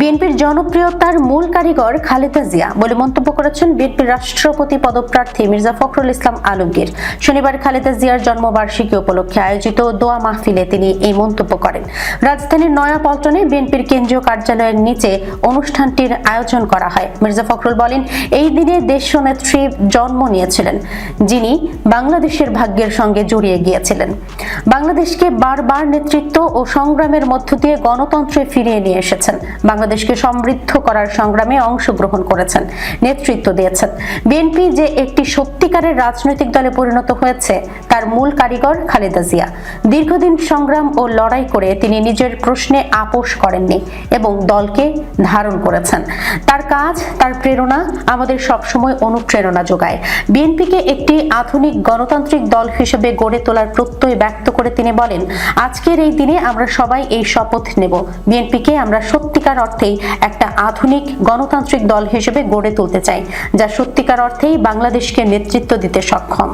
বিএনপির জনপ্রিয়তার মূল কারিগর খালেদা জিয়া বলে মন্তব্য করেছেন বিএনপির রাষ্ট্রপতি পদপ্রার্থী মির্জা ফখরুল ইসলাম আলমগীর। শনিবার খালেদা জিয়ার জন্মবার্ষিকী উপলক্ষে আয়োজিত দোয়া মাহফিলে তিনি এই মন্তব্য করেন। রাজধানীর নয়াপল্টনে বিএনপির কেন্দ্রীয় কার্যালয়ের নিচে অনুষ্ঠানটির আয়োজন করা হয়। মির্জা ফখরুল বলেন, এই দিনে দেশনেত্রী জন্ম নিয়েছিলেন, যিনি বাংলাদেশের ভাগ্যের সঙ্গে জড়িয়ে গিয়েছিলেন। বাংলাদেশকে বারবার নেতৃত্ব ও সংগ্রামের মধ্য দিয়ে গণতন্ত্রে ফিরিয়ে নিয়ে এসেছেন। বাংলাদেশকে সমৃদ্ধ করার সংগ্রামে অংশগ্রহণ করেছেন, নেতৃত্ব দিয়েছেন। বিএনপি যে একটি সত্যিকারের রাজনৈতিক দলে পরিণত হয়েছে তার মূল কারিগর খালেদা জিয়া। দীর্ঘদিন সংগ্রাম ও লড়াই করে তিনি নিজের প্রশ্নে আপোষ করেননি এবং দলকে ধারণ করেছেন। তার কাজ, তার প্রেরণা আমাদের সবসময় অনুপ্রেরণা যোগায়। বিএনপিকে একটি আধুনিক গণতান্ত্রিক দল হিসেবে গড়ে তোলার প্রত্যয় ব্যক্ত করে তিনি বলেন, আজকের এই দিনে আমরা সবাই এই শপথ নেব, বিএনপিকে আমরা সত্যিকার অর্থেই একটা আধুনিক গণতান্ত্রিক দল হিসেবে গড়ে তুলতে চাই, যা সত্যিকার অর্থেই বাংলাদেশকে নেতৃত্ব দিতে সক্ষম।